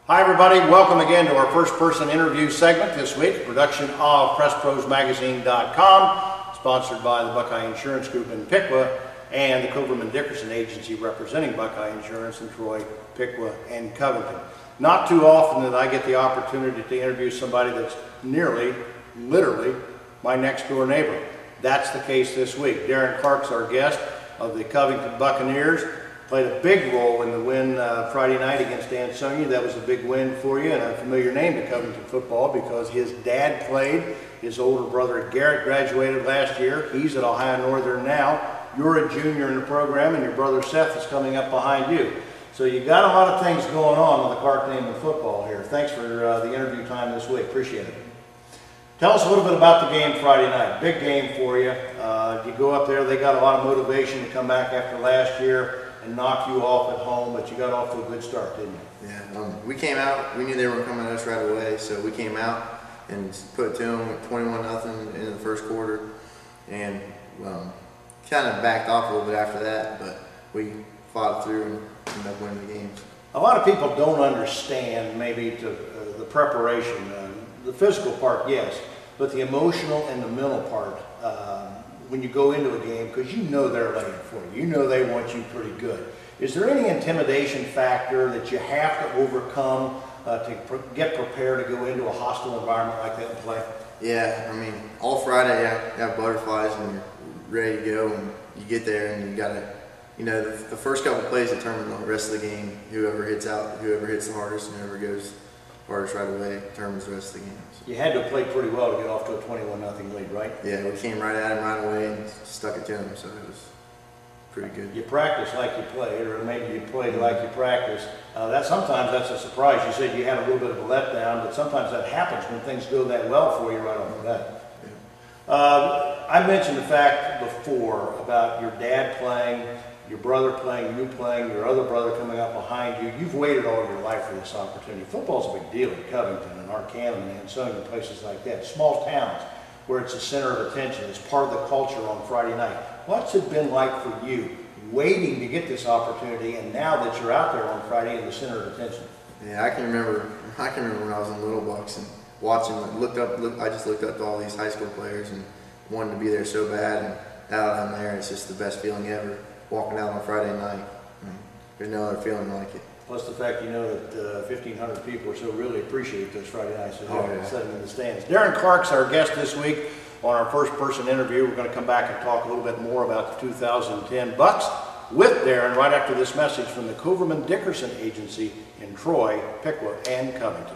Hi everybody, welcome again to our first person interview segment this week, a production of PressProsMagazine.com, sponsored by the Buckeye Insurance Group in Piqua and the Covington Dickerson Agency representing Buckeye Insurance in Troy, Piqua, and Covington. Not too often that I get the opportunity to interview somebody that's nearly, literally, my next door neighbor. That's the case this week. Darren Clark's our guest of the Covington Buccaneers. Played a big role in the win Friday night against Ansonia. That was a big win for you, and a familiar name to Covington football because his dad played. His older brother Garrett graduated last year. He's at Ohio Northern now. You're a junior in the program, and your brother Seth is coming up behind you. So you got a lot of things going on with the Clark name in football here. Thanks for the interview time this week. Appreciate it. Tell us a little bit about the game Friday night. Big game for you. You go up there. They got a lot of motivation to come back after last year and knock you off at home, but you got off to a good start, didn't you? Yeah, we came out, we knew they were coming at us right away, so we came out and put it to them 21-0 in the first quarter, and kind of backed off a little bit after that, but we fought through and ended up winning the games. A lot of people don't understand maybe the preparation, the physical part, yes, but the emotional and the mental part, when you go into a game, because you know they're laying for you. You know they want you pretty good. Is there any intimidation factor that you have to overcome to get prepared to go into a hostile environment like that and play? Yeah, I mean, all Friday you have butterflies and you're ready to go, and you get there and you got to, you know, the first couple plays determine the rest of the game. Whoever hits the hardest and whoever goes hardest right away determines the rest of the game. You had to play pretty well to get off to a 21-0 lead, right? Yeah, we came right at him right away and stuck it to him, so it was pretty good. You practiced like you played, or maybe you played like you practiced. Sometimes that's a surprise. You said you had a little bit of a letdown, but sometimes that happens when things go that well for you right off the bat. Yeah. I mentioned the fact before about your dad playing, your brother playing, you playing, your other brother coming up behind you. You've waited all your life for this opportunity. Football's a big deal in Covington and Arcanum and Ansonia and places like that. Small towns where it's the center of attention. It's part of the culture on Friday night. What's it been like for you waiting to get this opportunity, and now that you're out there on Friday in the center of attention? Yeah, I can remember when I was in Little Bucks and watching, I just looked up to all these high school players and wanted to be there so bad, and now that I'm there, it's just the best feeling ever. Walking out on Friday night, there's no other feeling like it. Plus the fact you know that 1,500 people or so really appreciate those Friday nights sitting in the stands. Darren Clark's our guest this week on our first person interview. We're going to come back and talk a little bit more about the 2010 Bucks with Darren right after this message from the Covington Dickerson Agency in Troy, Piqua, and Covington.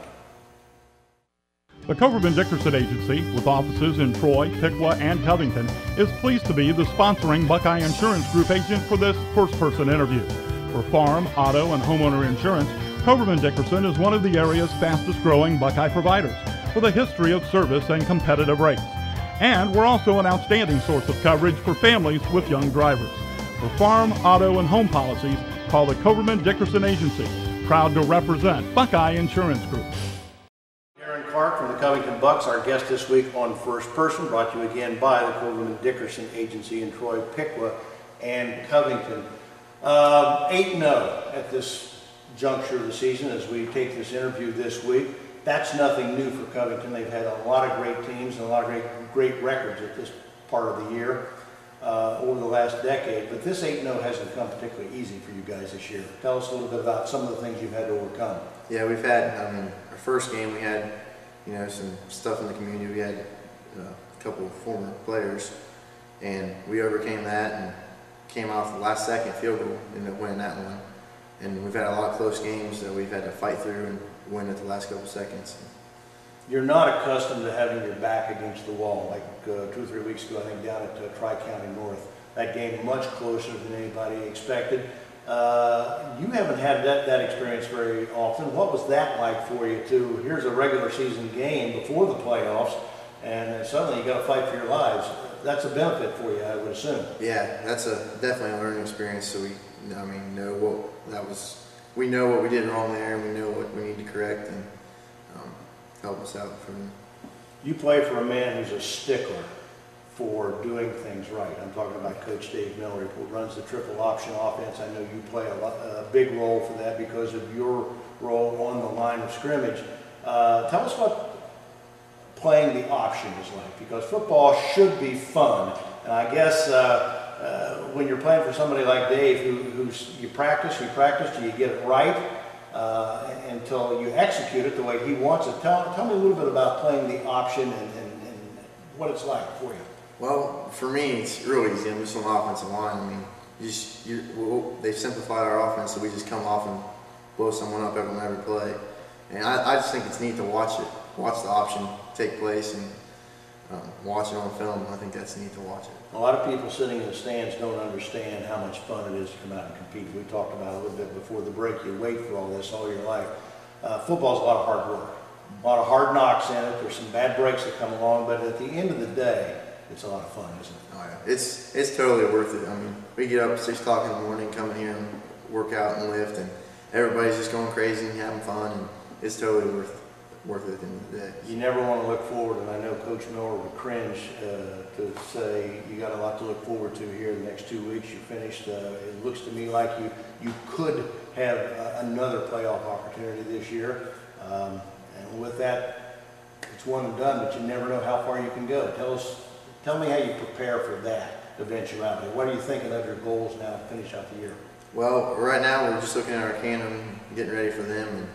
The Covington Dickerson Agency, with offices in Troy, Piqua, and Covington, is pleased to be the sponsoring Buckeye Insurance Group agent for this first-person interview. For farm, auto, and homeowner insurance, Covington Dickerson is one of the area's fastest-growing Buckeye providers, with a history of service and competitive rates. And we're also an outstanding source of coverage for families with young drivers. For farm, auto, and home policies, call the Covington Dickerson Agency, proud to represent Buckeye Insurance Group. Clark from the Covington Bucks, our guest this week on First Person, brought to you again by the Covington Dickerson Agency in Troy, Piqua, and Covington. 8-0 at this juncture of the season as we take this interview this week. That's nothing new for Covington. They've had a lot of great teams and a lot of great records at this part of the year over the last decade, but this 8-0 hasn't come particularly easy for you guys this year. Tell us a little bit about some of the things you've had to overcome. Yeah, we've had, our first game we had, you know, some stuff in the community. We had a couple of former players, and we overcame that and came off the last second field goal, ended up winning that one. And we've had a lot of close games that we've had to fight through and win at the last couple seconds. You're not accustomed to having your back against the wall, like 2 or 3 weeks ago, I think, down at Tri-County North. That game much closer than anybody expected. You haven't had that experience very often. What was that like for you too? Here's a regular season game before the playoffs, and suddenly you got to fight for your lives. That's a benefit for you, I would assume. Yeah, that's definitely a learning experience. So we know what we did wrong there, and we know what we need to correct and help us out from there. You play for a man who's a stickler for doing things right. I'm talking about Coach Dave Miller, who runs the triple option offense. I know you play a big role for that because of your role on the line line of scrimmage. Tell us what playing the option is like, because football should be fun. And I guess when you're playing for somebody like Dave, who's you practice, do you get it right until you execute it the way he wants it. Tell me a little bit about playing the option and what it's like for you. Well, for me, it's real easy. I'm just on the offensive line. I mean, they've simplified our offense, so we just come off and blow someone up on every play. And I just think it's neat to watch the option take place, and watch it on film. I think that's neat to watch it. A lot of people sitting in the stands don't understand how much fun it is to come out and compete. We talked about it a little bit before the break. You wait for all this all your life. Football's a lot of hard work, a lot of hard knocks in it. There's some bad breaks that come along, but at the end of the day, it's a lot of fun, isn't it? Oh yeah, it's totally worth it. I mean, we get up at 6 o'clock in the morning, come in here and work out and lift, and everybody's just going crazy and having fun, and it's totally worth it at the end of the day. You never want to look forward, and I know Coach Miller would cringe to say you got a lot to look forward to here the next 2 weeks. You're finished. It looks to me like you could have another playoff opportunity this year, and with that, it's one and done. But you never know how far you can go. Tell me how you prepare for that eventuality. What are you thinking of your goals now to finish out the year? Well, right now we're just looking at our cannon, getting ready for them, and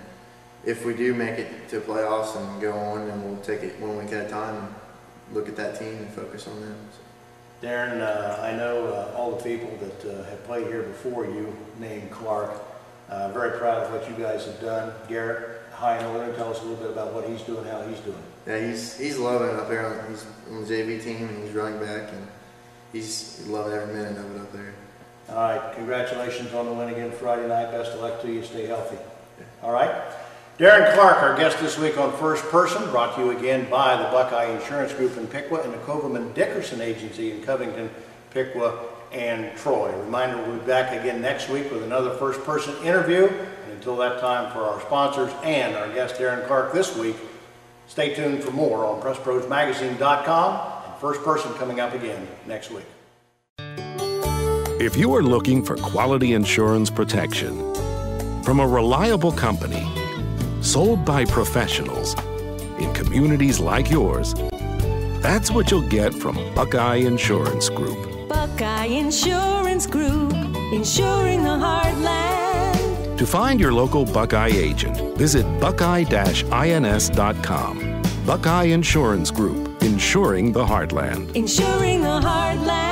if we do make it to playoffs and go on, then we'll take it 1 week at a time and look at that team and focus on them. So. Darren, I know all the people that have played here before you, named Clark. Very proud of what you guys have done. Garrett, high in order, tell us a little bit about what he's doing, how he's doing. Yeah, he's loving it up there. He's on the JV team, and he's running back, and he's loving every minute of it up there. All right, congratulations on the win again Friday night. Best of luck to you. Stay healthy. Yeah. All right. Darren Clark, our guest this week on First Person, brought to you again by the Buckeye Insurance Group in Piqua and the Covington Buccaneers Agency in Covington, Piqua, and Troy. Reminder, we'll be back again next week with another First Person interview. And until that time, for our sponsors and our guest Darren Clark this week, stay tuned for more on PressProsMagazine.com and First Person coming up again next week. If you are looking for quality insurance protection from a reliable company, sold by professionals in communities like yours, that's what you'll get from Buckeye Insurance Group. Buckeye Insurance Group, insuring the heartland. To find your local Buckeye agent, visit buckeye-ins.com. Buckeye Insurance Group, insuring the heartland. Insuring the heartland.